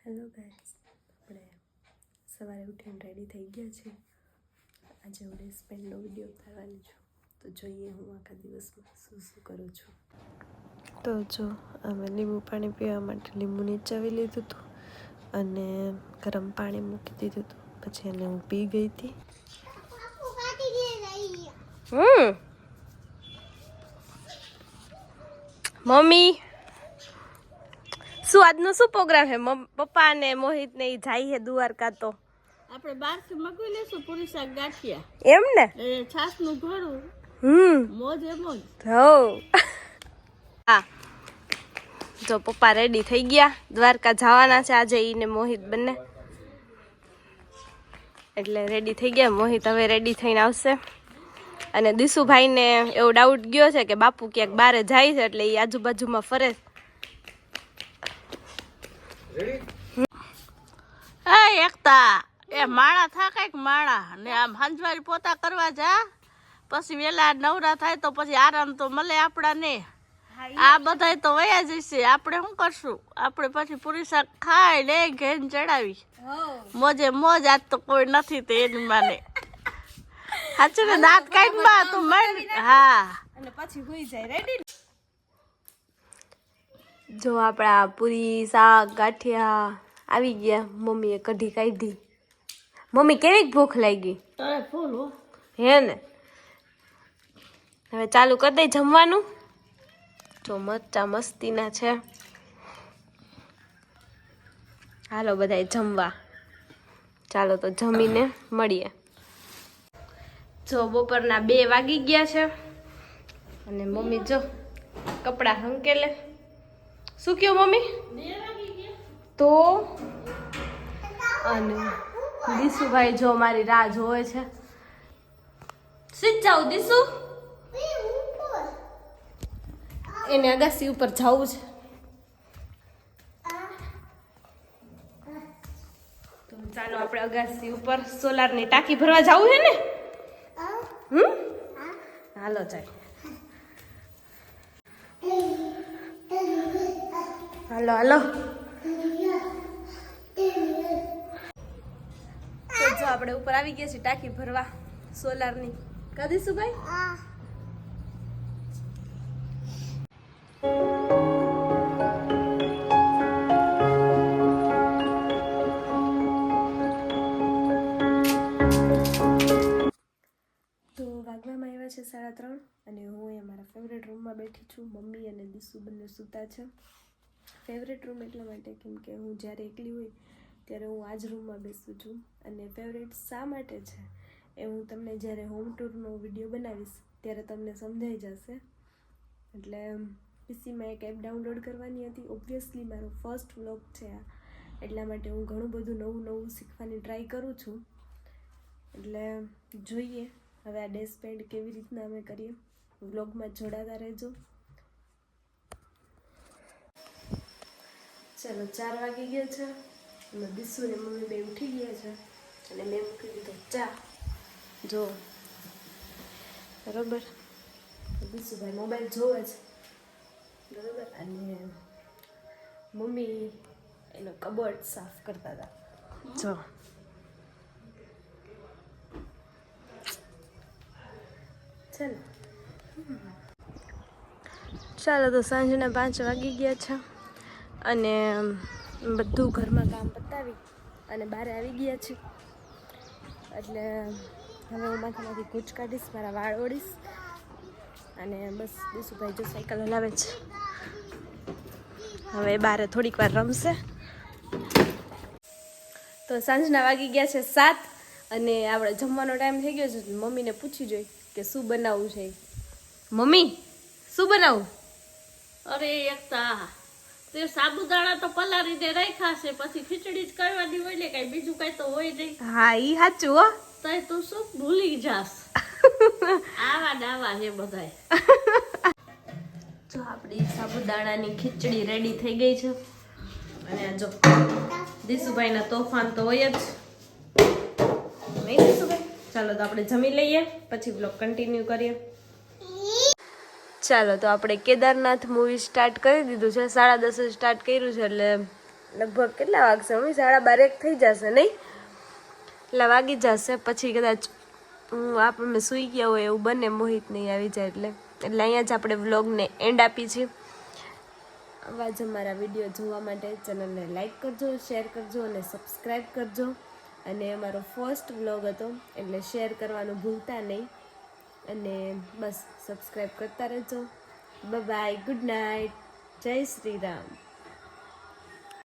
Hello guys, આપણે સવારે ઉઠીને રેડી થઈ ગયા છીએ. આજે હું ડે સ્પેન્ડનો વિડીયો ઉતારવાની છું, તો જોઈએ હું આખા દિવસમાં શું શું કરું છું. તો જો અમે લીંબુ પાણી પીવા માટે લીંબુ નીચાવી લીધું હતું અને ગરમ પાણી મૂકી દીધું હતું. પછી એને હું પી ગઈ હતી. મમ્મી શું આજનો શું પ્રોગ્રામ છે? પપ્પા ને મોહિત ને ઈ જાય છે દ્વારકા. તો આપણે બહાર થી મગવી લેશું પૂરી શાક ગાંઠિયા. એમ ને છાસ નું ઘોડું. મોજ એ મોજ. હો હા, જો પપ્પા રેડી થઈ ગયા, દ્વારકા જવાના છે આજે ઈ ને મોહિત બંને. એટલે રેડી થઈ ગયા. મોહિત હવે રેડી થઈને આવશે અને દિશુભાઈ ને એવો ડાઉટ ગયો છે કે બાપુ ક્યાંક બારે જાય છે, એટલે એ આજુબાજુમાં ફરે. એકતા એ માળા થા કઈક માળા ને આમ હંજવારી પોતા કરવા જા, પછી વેલા નવરા થાય તો પછી આરામ તો મળે આપડા ને. આ બધા તો વયા જશે, આપણે શું કરશું? આપણે પછી પૂરી શાક ખાઈ લે ઘેર ચડાવી મોજે મોજ. આજ તો કોઈ નથી તે એની માને સાચું ને દાંત કાઢ માં તું મર. હા, અને પછી હોઈ જાય રેડી. જો આપણા પૂરી શાક ગાંઠિયા આવી ગયા. મમ્મીએ કઢી કાઢી. મમ્મી કેવી ભૂખ લાગી ફૂલ હે ને? હવે ચાલુ કરી દઈ જમવાનું. જો મરચા મસ્તીના છે. હાલો બધાય જમવા. ચાલો તો જમીને મળીએ. જો બપોરના 2 વાગી ગયા છે અને મમ્મી જો કપડાં હંકેલે. શું કયો મમ્મી? તો અને દિશુભાઈ જો મારી રાહ જોવે છે. સીધ જાવ દિશુ, એને અગાસી ઉપર જવું છે. તો ચાલો આપણે અગાસી ઉપર સોલારની ટાંકી ભરવા જવું છે ને? હાલો જાય. હાલો હાલો. તો જો આપણે ઉપર આવી ગયા છીએ ટાંકી ભરવા સોલારની. કા દિશુભાઈ? તો વાગવામાં આવ્યા છે 3:30 અને હું મારા ફેવરેટ રૂમમાં બેઠી છું. મમ્મી અને દિશુ બંને સૂતા છે. ફેવરેટ રૂમ એટલા માટે કેમ કે હું જ્યારે એકલી હોય ત્યારે હું આ જ રૂમમાં બેસું છું. અને ફેવરેટ શા માટે છે એ હું તમને જ્યારે હોમ ટૂરનો વિડીયો બનાવીશ ત્યારે તમને સમજાઈ જશે. એટલે પીસીમાં એક એપ ડાઉનલોડ કરવાની હતી. ઓબ્વિયસલી મારો ફર્સ્ટ વ્લોગ છે આ, એટલા માટે હું ઘણું બધું નવું શીખવાની ટ્રાય કરું છું. એટલે જોઈએ હવે આ ડે સ્પેન્ડ કેવી રીતના અમે કરીએ. વ્લોગમાં જોડાતા રહેજો. ચાલો 4 વાગી ગયા છે અને દિશુ ને મમ્મી બે ઉઠી ગયા છે અને મેં મૂકી દીધો ચા. જો બરોબર, દિશુભાઈ મોબાઈલ જોવે છે બરોબર, અને મમ્મી એનો કબોર્ડ સાફ કરતા હતા. જો ચાલો તો સાંજના 5 વાગી ગયા છે અને બધું ઘરમાં કામ પતાવી અને બહાર આવી ગયા છે. એટલે હવે હું માથામાંથી કૂચ કાઢીશ, મારા વાળ ઓળીશ અને બસ દિશુભાઈ જો સાયકલ હલાવે છે. હવે બહાર થોડીક વાર રમશે. તો સાંજના વાગી ગયા છે 7 અને આપણે જમવાનો ટાઈમ થઈ ગયો છે. મમ્મીને પૂછી જોઈ કે શું બનાવવું છે. મમ્મી શું બનાવું? અરે એકતા તે સાબુદાણા તો પલાળીને રાખ્યા છે, પછી ખીચડી જ કરવાની હોય ને, કઈ બીજું કઈ તો હોય નહીં. હા ઈ સાચું હો. તો તું શું ભૂલી જાસ? આવા ડાવા છે બધાય. જો આપણી સાબુદાણાની ખીચડી રેડી થઈ ગઈ છે અને જો દિશુભાઈના તોફાન તો હોય જ નહીં દિશુભાઈ. ચાલો તો આપણે જમી લઈએ, પછી બ્લોગ કન્ટિન્યુ કરીએ. ચાલો તો આપણે કેદારનાથ મૂવી સ્ટાર્ટ કરી દીધું છે. 10:30 સ્ટાર્ટ કર્યું છે એટલે લગભગ કેટલા વાગશે મમ્મી? 12:30 થઈ જશે નહીં? એટલે વાગી જશે. પછી કદાચ આપણે સૂઈ ગયા હોય એવું બને, મોહિત નહીં આવી જાય એટલે અહીંયા જ આપણે વ્લોગને એન્ડ આપી છીએ. આવા જ અમારા વિડીયો જોવા માટે ચેનલને લાઈક કરજો, શેર કરજો અને સબસ્ક્રાઈબ કરજો. અને અમારો ફર્સ્ટ વ્લોગ હતો એટલે શેર કરવાનું ભૂલતા નહીં. અને બસ સબસ્ક્રાઈબ કરતા રહેજો. બાય બાય, ગુડ નાઇટ, જય શ્રી રામ.